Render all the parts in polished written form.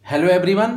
Hello everyone.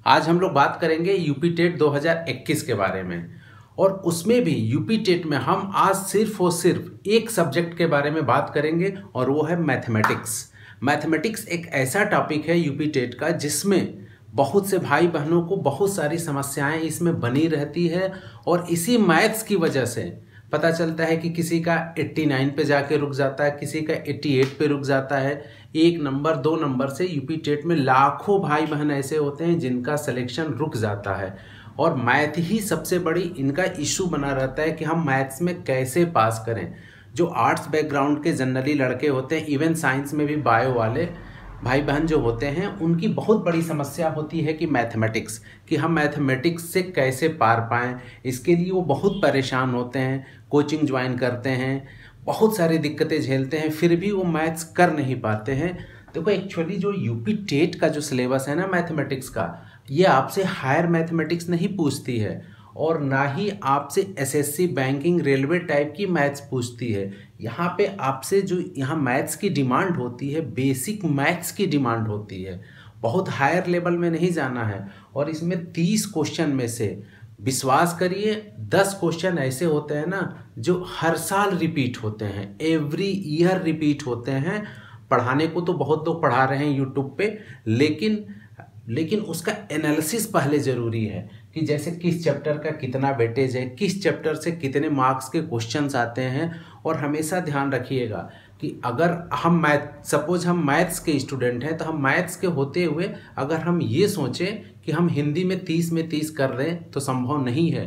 आज हम लोग बात करेंगे यूपी टेट 2021 के बारे में। और उसमें भी यूपी टेट में हम आज सिर्फ और सिर्फ एक सब्जेक्ट के बारे में बात करेंगे और वो है मैथमेटिक्स। मैथमेटिक्स एक ऐसा टॉपिक है यूपी टेट का जिसमें बहुत से भाई बहनों को बहुत सारी समस्याएं इसमें बनी रहती है। और इसी मैथ्स की वजह से पता चलता है कि किसी का 89 पे जाके रुक जाता है, किसी का 88 पे रुक जाता है। एक नंबर दो नंबर से यूपी टेट में लाखों भाई बहन ऐसे होते हैं जिनका सिलेक्शन रुक जाता है। और मैथ ही सबसे बड़ी इनका इशू बना रहता है कि हम मैथ्स में कैसे पास करें। जो आर्ट्स बैकग्राउंड के जनरली लड़के होते हैं, इवन साइंस में भी बायो वाले भाई बहन जो होते हैं, उनकी बहुत बड़ी समस्या होती है कि मैथमेटिक्स, कि हम मैथमेटिक्स से कैसे पार पाएँ। इसके लिए वो बहुत परेशान होते हैं, कोचिंग ज्वाइन करते हैं, बहुत सारी दिक्कतें झेलते हैं, फिर भी वो मैथ्स कर नहीं पाते हैं। देखो एक्चुअली जो यूपी टेट का जो सिलेबस है ना मैथमेटिक्स का, ये आपसे हायर मैथमेटिक्स नहीं पूछती है और ना ही आपसे एसएससी बैंकिंग रेलवे टाइप की मैथ्स पूछती है। यहाँ पे आपसे जो यहाँ मैथ्स की डिमांड होती है, बेसिक मैथ्स की डिमांड होती है, बहुत हायर लेवल में नहीं जाना है। और इसमें 30 क्वेश्चन में से विश्वास करिए 10 क्वेश्चन ऐसे होते हैं ना जो हर साल रिपीट होते हैं, एवरी ईयर रिपीट होते हैं। पढ़ाने को तो बहुत लोग पढ़ा रहे हैं यूट्यूब पे, लेकिन उसका एनालिसिस पहले ज़रूरी है कि जैसे किस चैप्टर का कितना वेटेज है, किस चैप्टर से कितने मार्क्स के क्वेश्चंस आते हैं। और हमेशा ध्यान रखिएगा कि अगर हम सपोज हम मैथ्स के स्टूडेंट हैं, तो हम मैथ्स के होते हुए अगर हम ये सोचें कि हम हिंदी में 30 में 30 कर रहे हैं तो संभव नहीं है।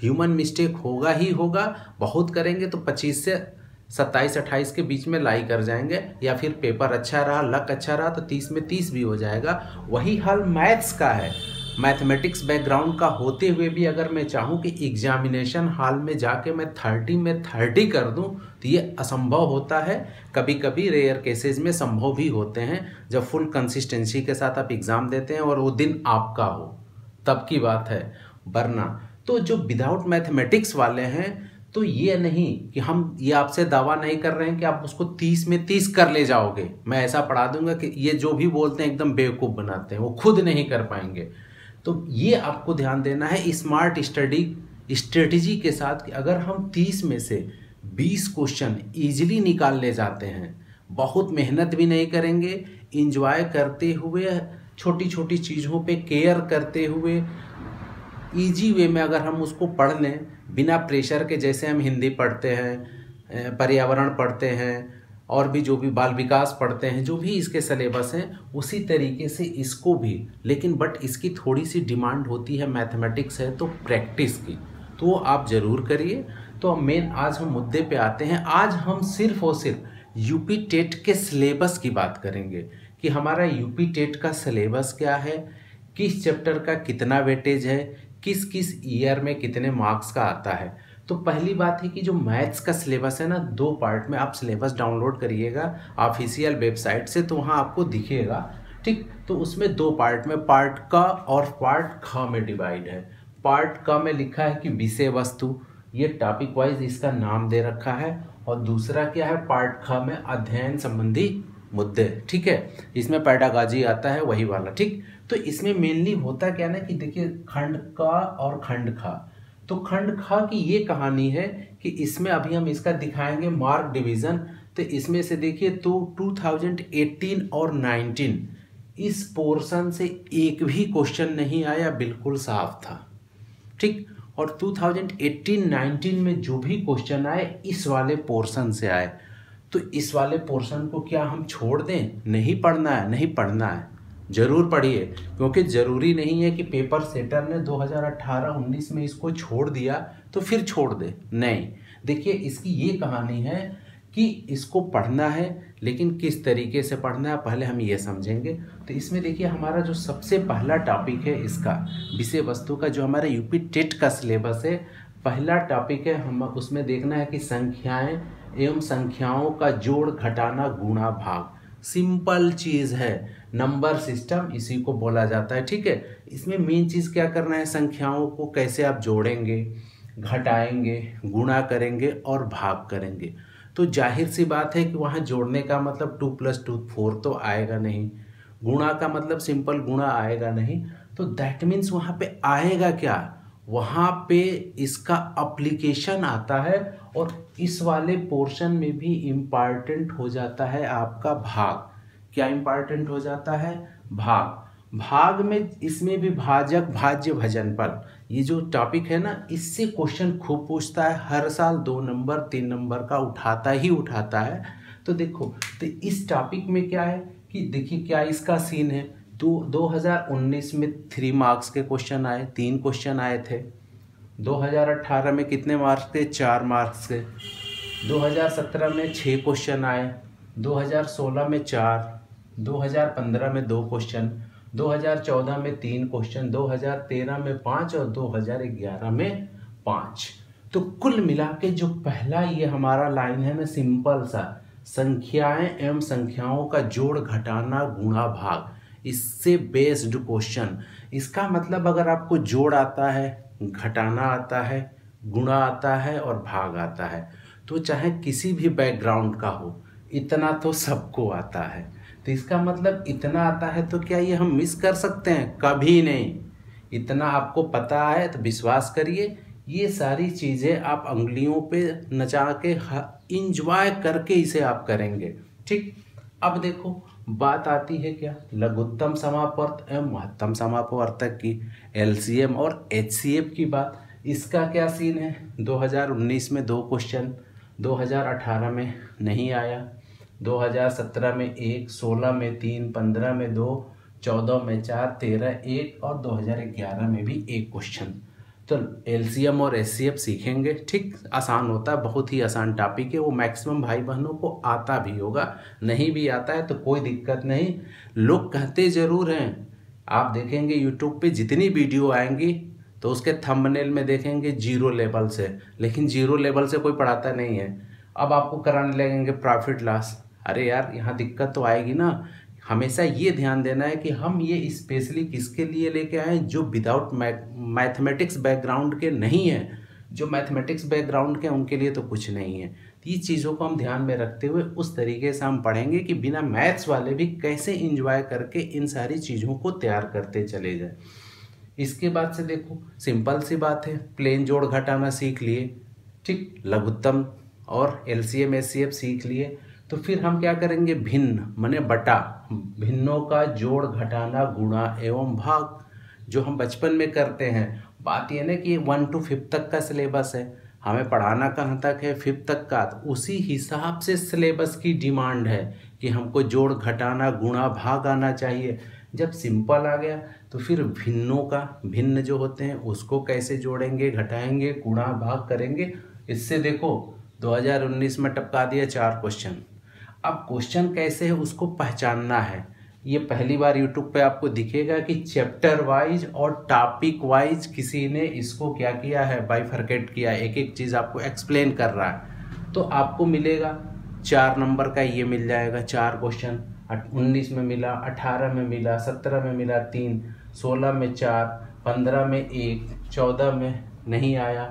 ह्यूमन मिस्टेक होगा ही होगा, बहुत करेंगे तो 25 से 27-28 के बीच में लाई कर जाएंगे, या फिर पेपर अच्छा रहा, लक अच्छा रहा तो 30 में 30 भी हो जाएगा। वही हाल मैथ्स का है। मैथमेटिक्स बैकग्राउंड का होते हुए भी अगर मैं चाहूँ कि एग्जामिनेशन हॉल में जाके मैं 30 में 30 कर दूं तो ये असंभव होता है। कभी कभी रेयर केसेस में संभव भी होते हैं, जब फुल कंसिस्टेंसी के साथ आप एग्ज़ाम देते हैं और वो दिन आपका हो, तब की बात है। वरना तो जो विदाउट मैथमेटिक्स वाले हैं, तो ये नहीं कि हम ये आपसे दावा नहीं कर रहे हैं कि आप उसको 30 में 30 कर ले जाओगे। मैं ऐसा पढ़ा दूंगा कि ये जो भी बोलते हैं एकदम बेवकूफ़ बनाते हैं, वो खुद नहीं कर पाएंगे। तो ये आपको ध्यान देना है स्मार्ट स्ट्रेटजी के साथ कि अगर हम 30 में से 20 क्वेश्चन ईजिली निकाल ले जाते हैं, बहुत मेहनत भी नहीं करेंगे, इंजॉय करते हुए, छोटी छोटी चीज़ों पे केयर करते हुए, इजी वे में अगर हम उसको पढ़ लें बिना प्रेशर के, जैसे हम हिंदी पढ़ते हैं, पर्यावरण पढ़ते हैं, और भी जो भी बाल विकास पढ़ते हैं, जो भी इसके सिलेबस हैं, उसी तरीके से इसको भी। लेकिन बट इसकी थोड़ी सी डिमांड होती है, मैथमेटिक्स है तो प्रैक्टिस की, तो वो आप ज़रूर करिए। तो मेन आज हम मुद्दे पे आते हैं। आज हम सिर्फ और सिर्फ यूपी टेट के सिलेबस की बात करेंगे कि हमारा यूपी टेट का सिलेबस क्या है, किस चैप्टर का कितना वेटेज है, किस किस ईयर में कितने मार्क्स का आता है। तो पहली बात है कि जो मैथ्स का सिलेबस है ना, 2 पार्ट में आप सिलेबस डाउनलोड करिएगा ऑफिशियल वेबसाइट से, तो वहाँ आपको दिखेगा। ठीक, तो उसमें 2 पार्ट में, पार्ट क और पार्ट ख में डिवाइड है। पार्ट क में लिखा है कि विषय वस्तु, ये टॉपिक वाइज इसका नाम दे रखा है। और दूसरा क्या है, पार्ट ख में अध्ययन संबंधी मुद्दे। ठीक है, इसमें पैडागॉजी आता है, वही वाला। ठीक, तो इसमें मेनली होता क्या ना कि देखिए खंड क और खंड ख। तो खंड ख की ये कहानी है कि इसमें अभी हम इसका दिखाएंगे मार्क डिवीज़न। तो इसमें से देखिए तो 2018 और 19 इस पोर्शन से एक भी क्वेश्चन नहीं आया, बिल्कुल साफ था। ठीक, और 2018-19 में जो भी क्वेश्चन आए इस वाले पोर्शन से आए। तो इस वाले पोर्शन को क्या हम छोड़ दें? नहीं पढ़ना है, नहीं पढ़ना है, ज़रूर पढ़िए। क्योंकि ज़रूरी नहीं है कि पेपर सेटर ने 2018-19 में इसको छोड़ दिया तो फिर छोड़ दे, नहीं। देखिए इसकी ये कहानी है कि इसको पढ़ना है, लेकिन किस तरीके से पढ़ना है पहले हम ये समझेंगे। तो इसमें देखिए हमारा जो सबसे पहला टॉपिक है इसका विषय वस्तु का, जो हमारा यूपी टेट का सिलेबस है, पहला टॉपिक है, हम उसमें देखना है कि संख्याएं एवं संख्याओं का जोड़, घटाना, गुणा, भाग। सिंपल चीज़ है, नंबर सिस्टम इसी को बोला जाता है। ठीक है, इसमें मेन चीज़ क्या करना है, संख्याओं को कैसे आप जोड़ेंगे, घटाएंगे, गुणा करेंगे और भाग करेंगे। तो जाहिर सी बात है कि वहाँ जोड़ने का मतलब 2 + 2 4 तो आएगा नहीं, गुणा का मतलब सिंपल गुणा आएगा नहीं, तो दैट मीन्स वहाँ पे आएगा क्या, वहाँ पे इसका अप्लीकेशन आता है। और इस वाले पोर्शन में भी इम्पॉर्टेंट हो जाता है आपका भाग। क्या इम्पॉर्टेंट हो जाता है, भाग। भाग में इसमें भी भाजक भाज्य भजनफल, ये जो टॉपिक है ना, इससे क्वेश्चन खूब पूछता है, हर साल 2 नंबर 3 नंबर का उठाता ही उठाता है। तो देखो, तो इस टॉपिक में क्या है कि देखिए क्या इसका सीन है। तो 2019 में 3 मार्क्स के क्वेश्चन आए, 3 क्वेश्चन आए थे। 2018 में कितने मार्क्स के, 4 मार्क्स के। 2017 में 6 क्वेश्चन आए, 2016 में 4, 2015 में 2 क्वेश्चन, 2014 में 3 क्वेश्चन, 2013 में 5 और 2011 में 5। तो कुल मिला के जो पहला ये हमारा लाइन है ना, सिंपल सा, संख्याएं एवं संख्याओं का जोड़ घटाना गुणा भाग, इससे बेस्ड क्वेश्चन। इसका मतलब अगर आपको जोड़ आता है, घटाना आता है, गुणा आता है और भाग आता है, तो चाहे किसी भी बैकग्राउंड का हो, इतना तो सबको आता है। तो इसका मतलब इतना आता है, तो क्या ये हम मिस कर सकते हैं, कभी नहीं। इतना आपको पता है तो विश्वास करिए, ये सारी चीज़ें आप अंगुलियों पे नचा के इंजॉय करके इसे आप करेंगे। ठीक, अब देखो बात आती है क्या, लघुत्तम समापवर्त एवं महत्तम समापवर्तक की, एलसीएम और एचसीएफ की बात। इसका क्या सीन है, 2019 में 2 क्वेश्चन, 2018 में नहीं आया, 2017 में 1, 16 में 3, 15 में 2, 14 में 4, 13 1 और 2011 में भी 1 क्वेश्चन। तो एलसीएम और एचसीएफ सीखेंगे। ठीक, आसान होता है, बहुत ही आसान टॉपिक है, वो मैक्सिमम भाई बहनों को आता भी होगा, नहीं भी आता है तो कोई दिक्कत नहीं। लोग कहते ज़रूर हैं, आप देखेंगे यूट्यूब पे जितनी वीडियो आएंगी तो उसके थंबनेल में देखेंगे 0 लेवल से, लेकिन 0 लेवल से कोई पढ़ाता नहीं है। अब आपको कराने लगेंगे प्रॉफिट लॉस। अरे यार, यहाँ दिक्कत तो आएगी ना। हमेशा ये ध्यान देना है कि हम ये स्पेशली किसके लिए लेके आए, जो विदाउट मैथमेटिक्स बैकग्राउंड के नहीं है। जो मैथमेटिक्स बैकग्राउंड के उनके लिए तो कुछ नहीं है। तो ये चीज़ों को हम ध्यान में रखते हुए उस तरीके से हम पढ़ेंगे कि बिना मैथ्स वाले भी कैसे इंजॉय करके इन सारी चीज़ों को तैयार करते चले जाए। इसके बाद से देखो, सिंपल सी बात है, प्लेन जोड़ घटाना सीख लिए, ठीक, लघुत्तम और एलसीएम एचसीएफ सीख लिए। तो फिर हम क्या करेंगे, भिन्न माने बटा, भिन्नों का जोड़ घटाना गुणा एवं भाग, जो हम बचपन में करते हैं। बात ये ना कि 1 to 5 तक का सिलेबस है, हमें पढ़ाना कहाँ तक है, 5 तक का। तो उसी हिसाब से सिलेबस की डिमांड है कि हमको जोड़ घटाना गुणा भाग आना चाहिए। जब सिंपल आ गया तो फिर भिन्नों का, भिन्न जो होते हैं उसको कैसे जोड़ेंगे, घटाएंगे, गुणा भाग करेंगे। इससे देखो 2019 में टपका दिया 4 क्वेश्चन। अब क्वेश्चन कैसे है उसको पहचानना है। ये पहली बार यूट्यूब पे आपको दिखेगा कि चैप्टर वाइज और टॉपिक वाइज किसी ने इसको क्या किया है, बाइफरकेट किया, एक एक चीज़ आपको एक्सप्लेन कर रहा है। तो आपको मिलेगा 4 नंबर का, ये मिल जाएगा 4 क्वेश्चन। 19 में मिला, 18 में मिला, 17 में मिला 3, 16 में 4, 15 में 1, 14 में नहीं आया,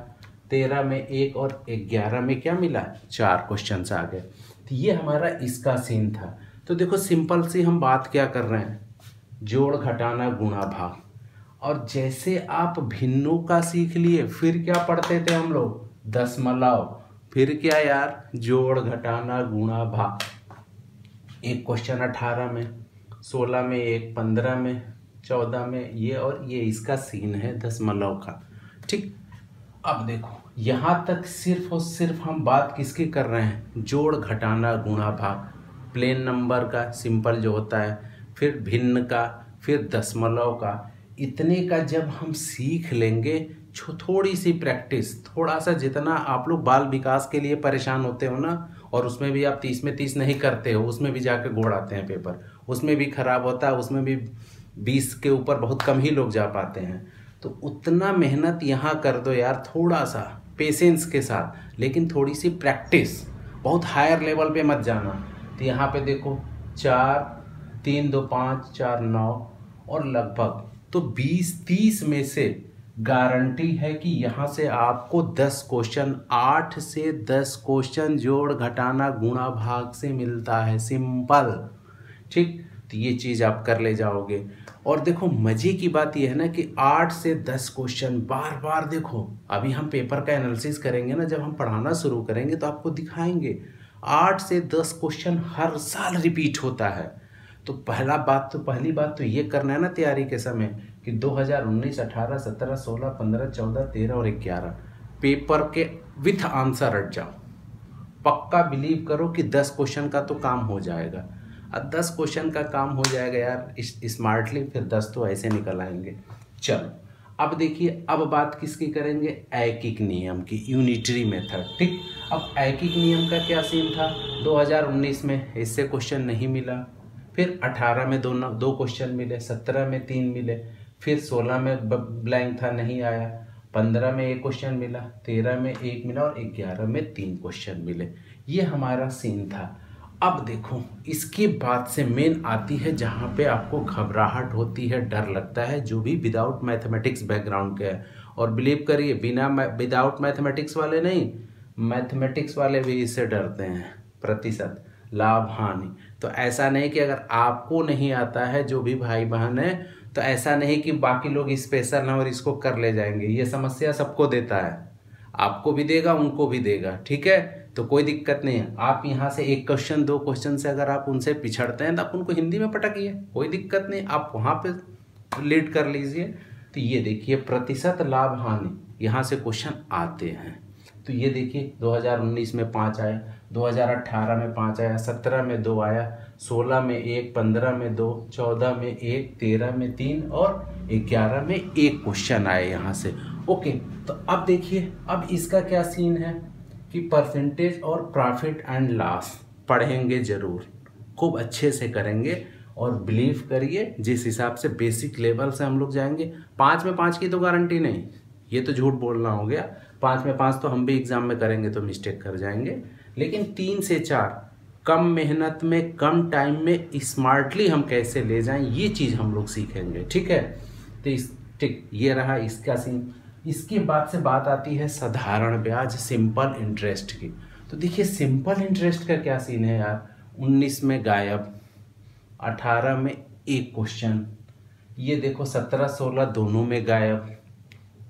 13 में 1 और 11 में क्या मिला, 4 क्वेश्चन आ गए। तो ये हमारा इसका सीन था। तो देखो सिंपल सी हम बात क्या कर रहे हैं, जोड़ घटाना गुणा भाग। और जैसे आप भिन्नों का सीख लिए, फिर क्या पढ़ते थे हम लोग, दशमलव, फिर क्या यार, जोड़ घटाना गुणा भाग। एक क्वेश्चन 18 में, 16 में 1, 15 में, 14 में ये, और ये इसका सीन है दशमलव का। ठीक, अब देखो यहाँ तक सिर्फ और सिर्फ हम बात किसकी कर रहे हैं, जोड़ घटाना गुणा भाग, प्लेन नंबर का सिंपल जो होता है, फिर भिन्न का, फिर दशमलव का। इतने का जब हम सीख लेंगे, थोड़ी सी प्रैक्टिस, थोड़ा सा, जितना आप लोग बाल विकास के लिए परेशान होते हो ना, और उसमें भी आप 30 में 30 नहीं करते हो, उसमें भी जाके गोड़ आते हैं पेपर, उसमें भी खराब होता है, उसमें भी 20 के ऊपर बहुत कम ही लोग जा पाते हैं। तो उतना मेहनत यहाँ कर दो यार, थोड़ा सा पेशेंस के साथ, लेकिन थोड़ी सी प्रैक्टिस, बहुत हायर लेवल पे मत जाना। तो यहाँ पे देखो 4, 3, 2, 5, 4, 9 और लगभग तो 20-30 में से गारंटी है कि यहाँ से आपको 10 क्वेश्चन, 8 से 10 क्वेश्चन जोड़ घटाना गुणा भाग से मिलता है, सिंपल। ठीक, तो ये चीज़ आप कर ले जाओगे। और देखो मज़े की बात यह है ना कि 8 से 10 क्वेश्चन बार बार देखो, अभी हम पेपर का एनालिसिस करेंगे ना, जब हम पढ़ाना शुरू करेंगे तो आपको दिखाएंगे 8 से 10 क्वेश्चन हर साल रिपीट होता है। तो पहली बात तो ये करना है ना तैयारी के समय कि 2019, 18, 17, 16, 15, 14, 13 और 11 पेपर के विथ आंसर रट जाओ। पक्का बिलीव करो कि 10 क्वेश्चन का तो काम हो जाएगा। अब 10 क्वेश्चन का काम हो जाएगा यार स्मार्टली, फिर 10 तो ऐसे निकल आएंगे। चलो अब देखिए, अब बात किसकी करेंगे, ऐकिक नियम की, यूनिटरी मेथड। ठीक, अब ऐकिक नियम का क्या सीन था, 2019 में इससे क्वेश्चन नहीं मिला, फिर 18 में दो क्वेश्चन मिले, 17 में 3 मिले, फिर 16 में ब्लैंक था नहीं आया, 15 में 1 क्वेश्चन मिला, 13 में 1 मिला और 11 में 3 क्वेश्चन मिले। ये हमारा सीन था। अब देखो इसके बाद से मेन आती है जहाँ पे आपको घबराहट होती है, डर लगता है, जो भी विदाउट मैथमेटिक्स बैकग्राउंड के है। और बिलीव करिए विदाउट मैथमेटिक्स वाले नहीं, मैथमेटिक्स वाले भी इससे डरते हैं। प्रतिशत, लाभ, हानि। तो ऐसा नहीं कि अगर आपको नहीं आता है, जो भी भाई बहन है, तो ऐसा नहीं कि बाकी लोग स्पेशल हैं और इसको कर ले जाएंगे। ये समस्या सबको देता है, आपको भी देगा, उनको भी देगा। ठीक है, तो कोई दिक्कत नहीं है। आप यहाँ से 1 क्वेश्चन 2 क्वेश्चन से अगर आप उनसे पिछड़ते हैं तो आप उनको हिंदी में पटकिए, कोई दिक्कत नहीं, आप वहाँ पे लीड कर लीजिए। तो ये देखिए प्रतिशत, लाभ, हानि, यहाँ से क्वेश्चन आते हैं। तो ये देखिए 2019 में 5 आया, 2018 में 5 आया, 17 में 2 आया, 16 में 1, 15 में 2, 14 में 1, 13 में 3 और 11 में 1 क्वेश्चन आए यहाँ से। ओके, तो अब देखिए अब इसका क्या सीन है कि परसेंटेज और प्रॉफिट एंड लॉस पढ़ेंगे ज़रूर, खूब अच्छे से करेंगे। और बिलीव करिए जिस हिसाब से बेसिक लेवल से हम लोग जाएंगे, 5 में 5 की तो गारंटी नहीं, ये तो झूठ बोलना हो गया। 5 में 5 तो हम भी एग्जाम में करेंगे तो मिस्टेक कर जाएंगे, लेकिन 3 से 4 कम मेहनत में कम टाइम में स्मार्टली हम कैसे ले जाएं, ये चीज़ हम लोग सीखेंगे। ठीक है, तो ठीक ये रहा इसका सीन। इसके बाद से बात आती है साधारण ब्याज, सिंपल इंटरेस्ट की। तो देखिए सिंपल इंटरेस्ट का क्या सीन है यार, 19 में गायब, 18 में 1 क्वेश्चन, ये देखो 17, 16 दोनों में गायब,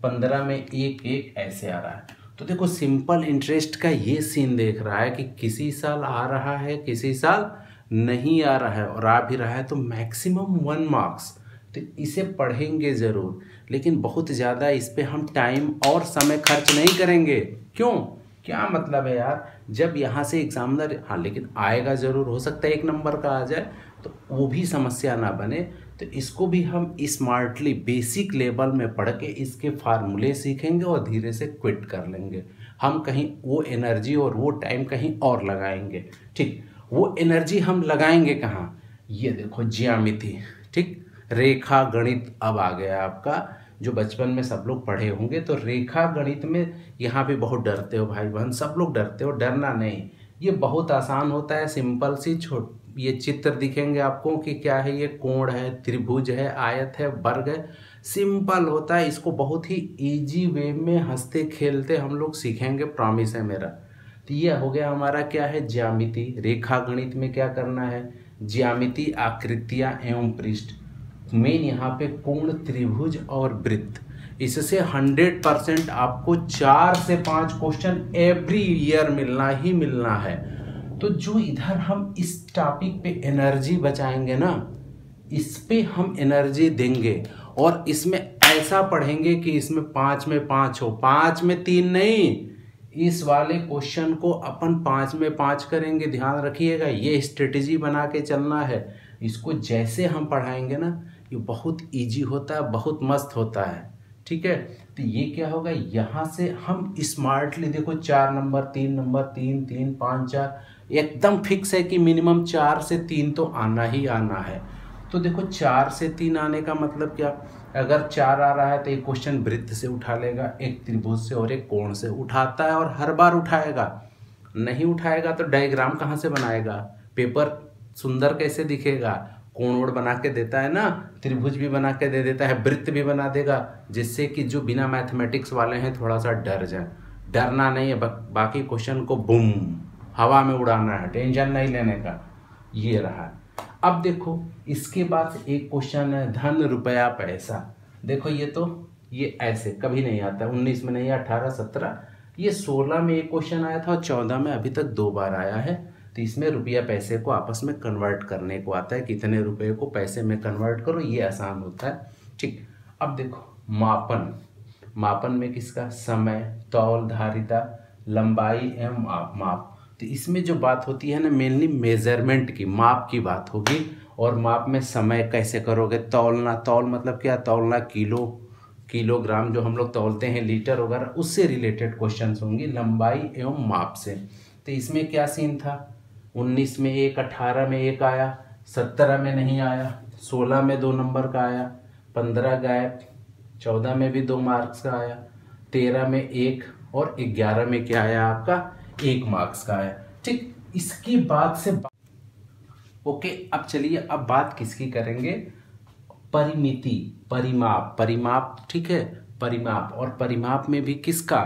15 में 1 ऐसे आ रहा है। तो देखो सिंपल इंटरेस्ट का ये सीन देख रहा है कि किसी साल आ रहा है, किसी साल नहीं आ रहा है, और आ भी रहा है तो मैक्सिमम 1 मार्क्स। तो इसे पढ़ेंगे ज़रूर, लेकिन बहुत ज़्यादा इस पर हम टाइम और समय खर्च नहीं करेंगे। क्यों, क्या मतलब है यार, जब यहाँ से एग्जामिनर, हाँ लेकिन आएगा ज़रूर, हो सकता है 1 नंबर का आ जाए, तो वो भी समस्या ना बने। तो इसको भी हम स्मार्टली बेसिक लेवल में पढ़ के इसके फार्मूले सीखेंगे और धीरे से क्विट कर लेंगे। हम कहीं वो एनर्जी और वो टाइम कहीं और लगाएंगे। ठीक, वो एनर्जी हम लगाएंगे कहाँ, ये देखो ज्यामिति, ठीक, रेखा गणित अब आ गया आपका, जो बचपन में सब लोग पढ़े होंगे। तो रेखा गणित में यहाँ पे बहुत डरते हो भाई बहन, सब लोग डरते हो, डरना नहीं, ये बहुत आसान होता है। सिंपल सी ये चित्र दिखेंगे आपको कि क्या है, ये कोण है, त्रिभुज है, आयत है, वर्ग है, सिंपल होता है। इसको बहुत ही इजी वे में हंसते खेलते हम लोग सीखेंगे, प्रॉमिस है मेरा। तो ये हो गया हमारा क्या है, ज्यामिति। रेखा गणित में क्या करना है, ज्यामिति, आकृतियाँ एवं पृष्ठ, मेन यहाँ पे कोण, त्रिभुज और वृत्त। इससे 100% आपको 4 से 5 क्वेश्चन एवरी ईयर मिलना ही मिलना है। तो जो इधर हम इस टॉपिक पे एनर्जी बचाएंगे ना, इस पे हम एनर्जी देंगे और इसमें ऐसा पढ़ेंगे कि इसमें 5 में 5 हो, 5 में 3 नहीं। इस वाले क्वेश्चन को अपन 5 में 5 करेंगे, ध्यान रखिएगा, ये स्ट्रेटेजी बना के चलना है। इसको जैसे हम पढ़ाएंगे ना, ये बहुत इजी होता है, बहुत मस्त होता है। ठीक है, तो ये क्या होगा, यहाँ से हम स्मार्टली देखो 4 नंबर, 3 नंबर, 3 3 5 4, एकदम फिक्स है कि मिनिमम 4 से 3 तो आना ही आना है। तो देखो 4 से 3 आने का मतलब क्या, अगर 4 आ रहा है तो एक क्वेश्चन वृत्त से उठा लेगा, एक त्रिभुज से और एक कोण से उठाता है, और हर बार उठाएगा। नहीं उठाएगा तो डायग्राम कहाँ से बनाएगा, पेपर सुंदर कैसे दिखेगा। कोण वोण बना के देता है ना, त्रिभुज भी बना के दे देता है, वृत्त भी बना देगा, जिससे कि जो बिना मैथमेटिक्स वाले हैं थोड़ा सा डर जाए। डरना नहीं है, बाकी क्वेश्चन को बूम हवा में उड़ाना है, टेंशन नहीं लेने का। ये रहा, अब देखो इसके बाद एक क्वेश्चन है धन रुपया पैसा। देखो ये ऐसे कभी नहीं आता, 19 में नहीं, 18, 17, ये 16 में एक क्वेश्चन आया था और 14 में अभी तक 2 बार आया है। तो इसमें रुपया पैसे को आपस में कन्वर्ट करने को आता है, कितने रुपए को पैसे में कन्वर्ट करो, ये आसान होता है। ठीक, अब देखो मापन, मापन में किसका, समय, तौल, धारिता, लंबाई एवं माप। तो इसमें जो बात होती है ना मेनली मेजरमेंट की, माप की बात होगी। और माप में समय कैसे करोगे, तौलना, तौल मतलब क्या, तौलना किलो, किलोग्राम जो हम लोग तौलते हैं, लीटर वगैरह, उससे रिलेटेड क्वेश्चंस होंगे, लंबाई एवं माप से। तो इसमें क्या सीन था, 19 में एक, 18 में एक आया, 17 में नहीं आया, 16 में 2 नंबर का आया, 15 गायब, 14 में भी 2 मार्क्स का आया, 13 में 1 और 11 में क्या आया आपका, 1 मार्क्स का आया। ठीक, इसकी बात से ओके। अब चलिए अब बात किसकी करेंगे, परिमिति, परिमाप, परिमाप, ठीक है, परिमाप। और परिमाप में भी किसका,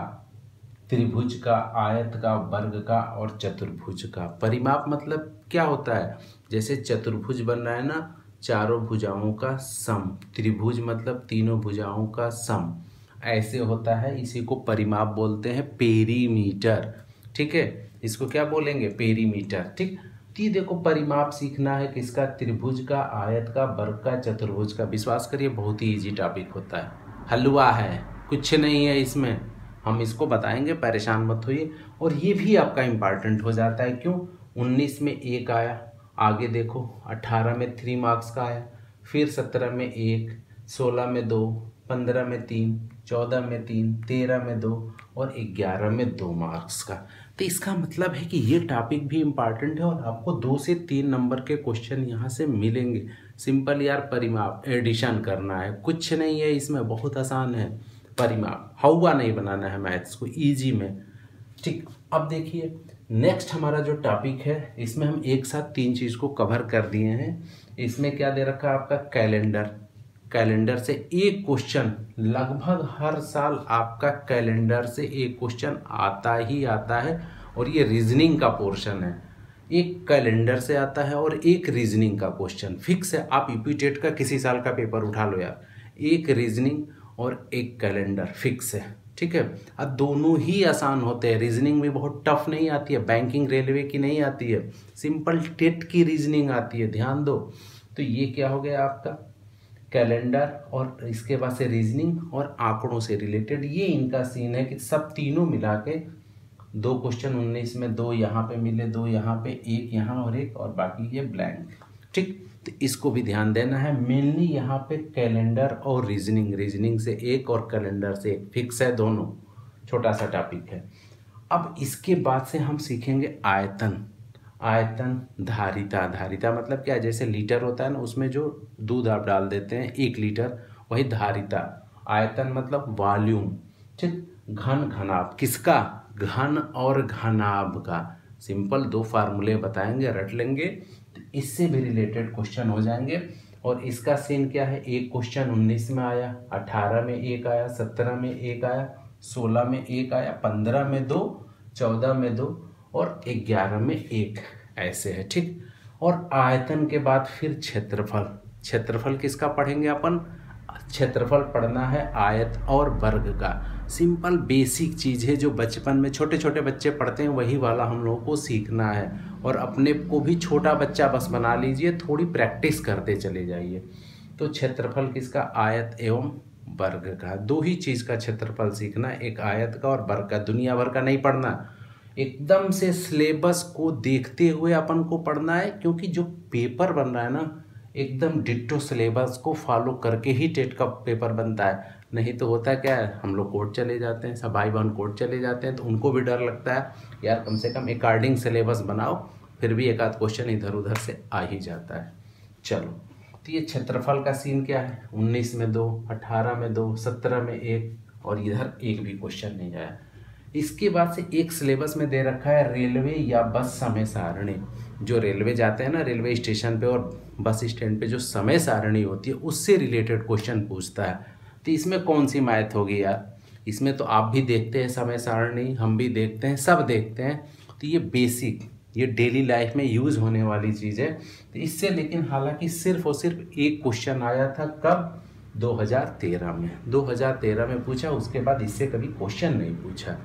त्रिभुज का, आयत का, वर्ग का और चतुर्भुज का। परिमाप मतलब क्या होता है, जैसे चतुर्भुज बन रहा है ना, चारों भुजाओं का सम, त्रिभुज मतलब तीनों भुजाओं का सम, ऐसे होता है, इसी को परिमाप बोलते हैं, पेरीमीटर। ठीक है, इसको क्या बोलेंगे, पेरीमीटर। ठीक, तो ये देखो परिमाप सीखना है किसका, त्रिभुज का, आयत का, वर्ग का, चतुर्भुज का। विश्वास करिए बहुत ही इजी टॉपिक होता है, हलवा है, कुछ नहीं है इसमें, हम इसको बताएंगे, परेशान मत होइए। और ये भी आपका इम्पॉर्टेंट हो जाता है, क्यों, 19 में 1 आया, आगे देखो 18 में 3 मार्क्स का आया, फिर 17 में 1, 16 में 2, 15 में 3, 14 में 3, 13 में 2 और 11 में 2 मार्क्स का। तो इसका मतलब है कि ये टॉपिक भी इम्पॉर्टेंट है और आपको 2 से 3 नंबर के क्वेश्चन यहाँ से मिलेंगे। सिंपल यार, परिमाप एडिशन करना है, कुछ नहीं है इसमें, बहुत आसान है परिमाप, हवा नहीं बनाना है मैथ्स को, इजी में। ठीक, अब देखिए नेक्स्ट हमारा जो टॉपिक है, इसमें हम एक साथ 3 चीज़ को कवर कर दिए हैं। इसमें क्या दे रखा है आपका, कैलेंडर, कैलेंडर से एक क्वेश्चन, लगभग हर साल आपका कैलेंडर से एक क्वेश्चन आता ही आता है। और ये रीजनिंग का पोर्शन है, एक कैलेंडर से आता है और एक रीजनिंग का क्वेश्चन फिक्स है। आप यूपी टेट का किसी साल का पेपर उठा लो यार, एक रीजनिंग और एक कैलेंडर फिक्स है। ठीक है, अब दोनों ही आसान होते हैं, रीजनिंग भी बहुत टफ नहीं आती है, बैंकिंग रेलवे की नहीं आती है, सिंपल टेट की रीजनिंग आती है, ध्यान दो। तो ये क्या हो गया आपका कैलेंडर, और इसके बाद से रीजनिंग और आंकड़ों से रिलेटेड, ये इनका सीन है कि सब तीनों मिला के 2 क्वेश्चन, 19 में 2 यहाँ पे मिले, 2 यहाँ पे, 1 यहाँ और 1 और बाकी ये ब्लैंक। ठीक, तो इसको भी ध्यान देना है, मेनली यहाँ पे कैलेंडर और रीजनिंग, रीजनिंग से 1 और कैलेंडर से 1 फिक्स है, दोनों छोटा सा टॉपिक है। अब इसके बाद से हम सीखेंगे आयतन, आयतन, धारिता, धारिता मतलब क्या, जैसे लीटर होता है ना, उसमें जो दूध आप डाल देते हैं 1 लीटर, वही धारिता। आयतन मतलब वॉल्यूम। ठीक, घन, घनाभ, किसका, घन और घनाभ का। सिंपल 2 फार्मूले बताएंगे, रट लेंगे, तो इससे भी रिलेटेड क्वेश्चन हो जाएंगे। और इसका सीन क्या है, एक क्वेश्चन 19 में आया, 18 में 1 आया, 17 में 1 आया, 16 में 1 आया, 15 में 2, 14 में 2 और 11 में 1, ऐसे है। ठीक, और आयतन के बाद फिर क्षेत्रफल, क्षेत्रफल किसका पढ़ेंगे अपन, क्षेत्रफल पढ़ना है आयत और वर्ग का। सिंपल बेसिक चीज़ है जो बचपन में छोटे छोटे बच्चे पढ़ते हैं, वही वाला हम लोगों को सीखना है। और अपने को भी छोटा बच्चा बस बना लीजिए, थोड़ी प्रैक्टिस करते चले जाइए। तो क्षेत्रफल किसका, आयत एवं वर्ग का। 2 ही चीज़ का क्षेत्रफल सीखना, एक आयत का और वर्ग का, दुनिया भर का नहीं पढ़ना। एकदम से सिलेबस को देखते हुए अपन को पढ़ना है, क्योंकि जो पेपर बन रहा है ना, एकदम डिट्टो सिलेबस को फॉलो करके ही टेट का पेपर बनता है। नहीं तो होता क्या है, हम लोग कोर्ट चले जाते हैं, सब भाई बहन कोर्ट चले जाते हैं, तो उनको भी डर लगता है यार, कम से कम अकॉर्डिंग सिलेबस बनाओ, फिर भी एक आध क्वेश्चन इधर उधर से आ ही जाता है। चलो, तो ये क्षेत्रफल का सीन क्या है, 19 में 2, 18 में 2, 17 में 1 और इधर एक भी क्वेश्चन नहीं आया। इसके बाद से एक सिलेबस में दे रखा है रेलवे या बस समय सारणी। जो रेलवे जाते हैं ना, रेलवे स्टेशन पे और बस स्टैंड पे जो समय सारणी होती है, उससे रिलेटेड क्वेश्चन पूछता है। तो इसमें कौन सी मैथ होगी यार, इसमें तो आप भी देखते हैं समय सारणी, हम भी देखते हैं, सब देखते हैं। तो ये बेसिक ये डेली लाइफ में यूज़ होने वाली चीज़ है। तो इससे लेकिन हालांकि सिर्फ और सिर्फ एक क्वेश्चन आया था, कब? 2013 में। 2013 में पूछा, उसके बाद इससे कभी क्वेश्चन नहीं पूछा।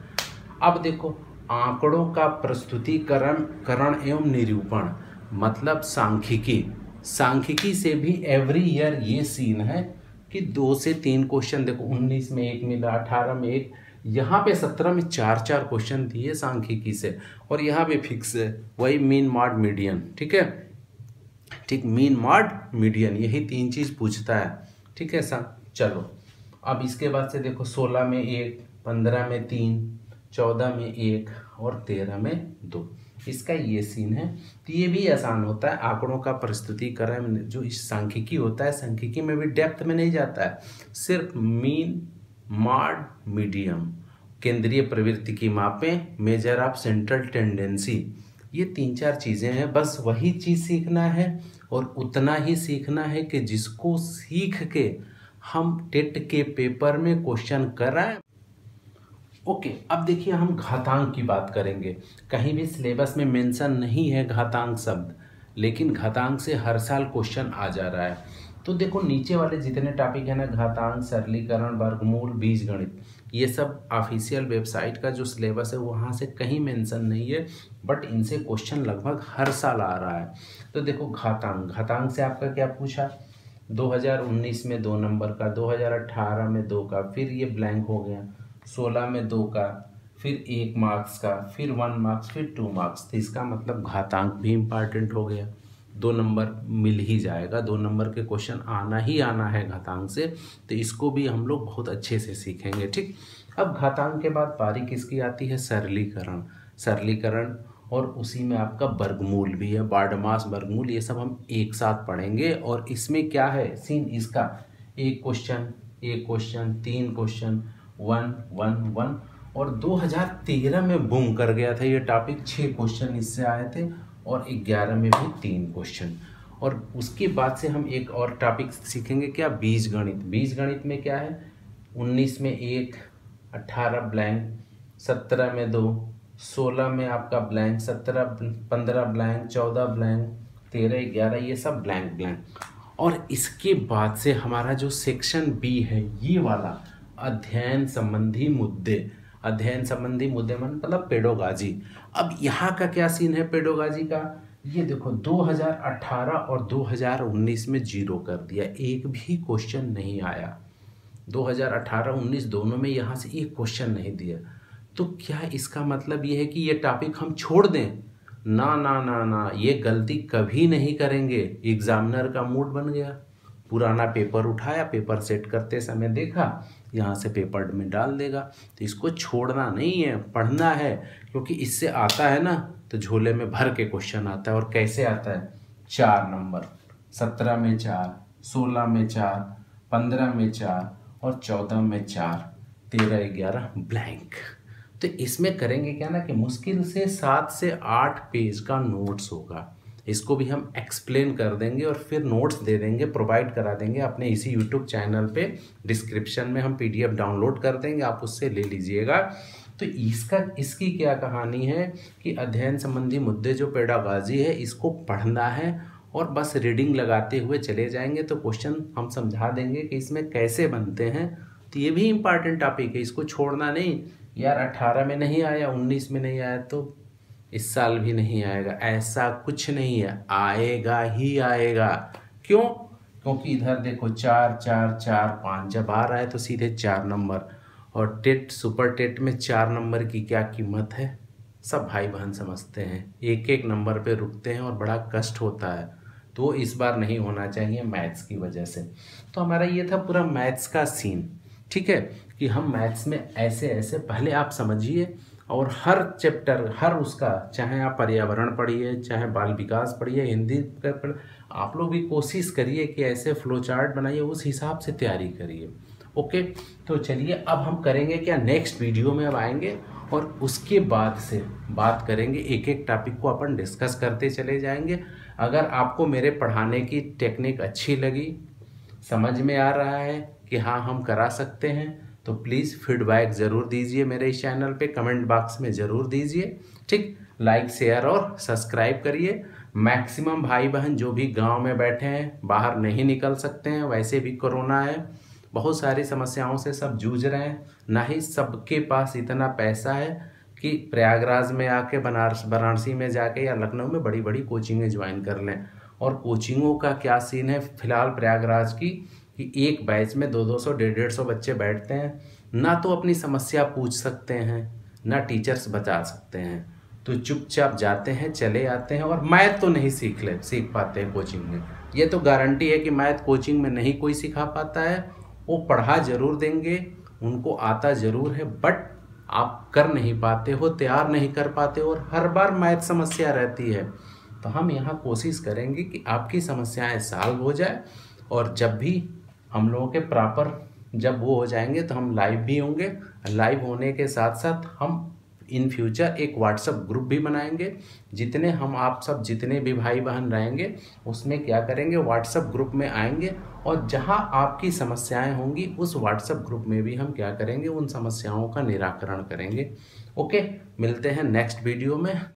अब देखो, आंकड़ों का प्रस्तुतिकरण करण एवं निरूपण, मतलब सांख्यिकी। सांख्यिकी से भी एवरी ईयर ये सीन है कि 2 से 3 क्वेश्चन, देखो 19 में 1 मिला, 18 में 1, यहाँ पे 17 में 4 क्वेश्चन दिए सांख्यिकी से, और यहाँ पे फिक्स है वही मीन मॉड मीडियन। ठीक है, ठीक, मीन मॉड मीडियन, यही 3 चीज़ पूछता है। ठीक है सर, चलो अब इसके बाद से देखो 16 में 1, 15 में 3, 14 में 1 और 13 में 2, इसका ये सीन है। तो ये भी आसान होता है, आंकड़ों का प्रस्तुतिकरण जो इस सांख्यिकी होता है, सांख्यिकी में भी डेप्थ में नहीं जाता है, सिर्फ मीन मॉड मीडियम, केंद्रीय प्रवृत्ति की मापें, मेजर ऑफ सेंट्रल टेंडेंसी, ये 3-4 चीज़ें हैं, बस वही चीज़ सीखना है और उतना ही सीखना है कि जिसको सीख के हम टेट के पेपर में क्वेश्चन कराएं। ओके, अब देखिए हम घातांक की बात करेंगे। कहीं भी सिलेबस में मेंशन नहीं है घातांक शब्द, लेकिन घातांक से हर साल क्वेश्चन आ जा रहा है। तो देखो नीचे वाले जितने टॉपिक है ना, घातांक, सरलीकरण, वर्गमूल, बीजगणित, ये सब ऑफिशियल वेबसाइट का जो सिलेबस है वहाँ से कहीं मेंशन नहीं है, बट इनसे क्वेश्चन लगभग हर साल आ रहा है। तो देखो घातांक, घातांक से आपका क्या पूछा? 2019 में 2 नंबर का, 2018 में 2 का, फिर ये ब्लैंक हो गया, 16 में 2 का, फिर 1 मार्क्स का, फिर 1 मार्क्स, फिर 2 मार्क्स। तो इसका मतलब घातांक भी इम्पॉर्टेंट हो गया, 2 नंबर मिल ही जाएगा, 2 नंबर के क्वेश्चन आना ही आना है घातांक से। तो इसको भी हम लोग बहुत अच्छे से सीखेंगे। ठीक, अब घातांक के बाद पारी किसकी आती है? सरलीकरण। सरलीकरण और उसी में आपका वर्गमूल भी है, बारहमास वर्गमूल, ये सब हम एक साथ पढ़ेंगे। और इसमें क्या है सीन इसका? एक क्वेश्चन, 3 क्वेश्चन, 1 1 1, और 2013 में बूम कर गया था ये टॉपिक, 6 क्वेश्चन इससे आए थे, और 11 में भी 3 क्वेश्चन। और उसके बाद से हम एक और टॉपिक सीखेंगे, क्या? बीजगणित। बीजगणित में क्या है? 19 में 1, 18 ब्लैंक, 17 में 2, 16 में आपका ब्लैंक, 17 15 ब्लैंक, 14 ब्लैंक, 13 11, ये सब ब्लैंक ब्लैंक। और इसके बाद से हमारा जो सेक्शन बी है, ये वाला अध्ययन संबंधी मुद्दे, अध्ययन संबंधी मुद्दे मतलब पेडोगाजी। अब यहाँ का क्या सीन है पेडोगाजी का? ये देखो 2018 और 2019 में 0 कर दिया, एक भी क्वेश्चन नहीं आया। 2018-19 दोनों में यहाँ से एक क्वेश्चन नहीं दिया। तो क्या इसका मतलब ये है कि ये टॉपिक हम छोड़ दें? ना ना ना ना, ये गलती कभी नहीं करेंगे। एग्जामिनर का मूड बन गया, पुराना पेपर उठाया, पेपर सेट करते समय देखा यहाँ से पेपर में डाल देगा। तो इसको छोड़ना नहीं है, पढ़ना है, क्योंकि इससे आता है ना तो झोले में भर के क्वेश्चन आता है। और कैसे आता है? 4 नंबर, 17 में 4, 16 में 4, 15 में 4 और 14 में 4, 13 11 ब्लैंक। तो इसमें करेंगे क्या ना कि मुश्किल से 7 से 8 पेज का नोट्स होगा, इसको भी हम एक्सप्लेन कर देंगे और फिर नोट्स दे देंगे, प्रोवाइड करा देंगे अपने इसी यूट्यूब चैनल पे। डिस्क्रिप्शन में हम PDF डाउनलोड कर देंगे, आप उससे ले लीजिएगा। तो इसकी क्या कहानी है कि अध्ययन संबंधी मुद्दे जो पेडागॉजी है, इसको पढ़ना है और बस रीडिंग लगाते हुए चले जाएंगे तो क्वेश्चन हम समझा देंगे कि इसमें कैसे बनते हैं। तो ये भी इम्पॉर्टेंट टॉपिक है, इसको छोड़ना नहीं। यार 18 में नहीं आया, 19 में नहीं आया तो इस साल भी नहीं आएगा, ऐसा कुछ नहीं है, आएगा ही आएगा। क्यों? क्योंकि इधर देखो 4 4 4 5 जब आ रहा है तो सीधे 4 नंबर। और टेट, सुपर टेट में 4 नंबर की क्या कीमत है, सब भाई बहन समझते हैं। एक एक नंबर पे रुकते हैं और बड़ा कष्ट होता है। तो इस बार नहीं होना चाहिए मैथ्स की वजह से। तो हमारा ये था पूरा मैथ्स का सीन। ठीक है, कि हम मैथ्स में ऐसे ऐसे पहले आप समझिए, और हर चैप्टर, हर उसका, चाहे आप पर्यावरण पढ़िए, चाहे बाल विकास पढ़िए, हिंदी पढ़, आप लोग भी कोशिश करिए कि ऐसे फ्लो चार्ट बनाइए, उस हिसाब से तैयारी करिए। ओके, तो चलिए अब हम करेंगे क्या, नेक्स्ट वीडियो में अब आएंगे और उसके बाद से बात करेंगे, एक एक टॉपिक को अपन डिस्कस करते चले जाएंगे। अगर आपको मेरे पढ़ाने की टेक्निक अच्छी लगी, समझ में आ रहा है कि हाँ हम करा सकते हैं, तो प्लीज़ फीडबैक ज़रूर दीजिए मेरे इस चैनल पे, कमेंट बॉक्स में ज़रूर दीजिए। ठीक, लाइक शेयर और सब्सक्राइब करिए। मैक्सिमम भाई बहन जो भी गांव में बैठे हैं, बाहर नहीं निकल सकते हैं, वैसे भी कोरोना है, बहुत सारी समस्याओं से सब जूझ रहे हैं, ना ही सबके पास इतना पैसा है कि प्रयागराज में आके वाराणसी में जाके या लखनऊ में बड़ी बड़ी कोचिंगें ज्वाइन कर लें। और कोचिंगों का क्या सीन है फिलहाल प्रयागराज की, कि एक बैच में 200 150 बच्चे बैठते हैं, ना तो अपनी समस्या पूछ सकते हैं, ना टीचर्स बता सकते हैं, तो चुपचाप जाते हैं, चले आते हैं, और मैथ तो नहीं सीख पाते हैं कोचिंग में। ये तो गारंटी है कि मैथ कोचिंग में नहीं कोई सिखा पाता है। वो पढ़ा जरूर देंगे, उनको आता ज़रूर है, बट आप कर नहीं पाते हो, तैयार नहीं कर पाते हो, और हर बार मैथ समस्या रहती है। तो हम यहाँ कोशिश करेंगे कि आपकी समस्याएं सॉल्व हो जाए, और जब भी हम लोगों के प्रॉपर जब वो हो जाएंगे तो हम लाइव भी होंगे। लाइव होने के साथ साथ हम इन फ्यूचर एक व्हाट्सएप ग्रुप भी बनाएंगे। जितने हम आप सब जितने भी भाई बहन रहेंगे उसमें क्या करेंगे, व्हाट्सएप ग्रुप में आएंगे, और जहां आपकी समस्याएं होंगी उस व्हाट्सएप ग्रुप में भी हम क्या करेंगे, उन समस्याओं का निराकरण करेंगे। ओके, मिलते हैं नेक्स्ट वीडियो में।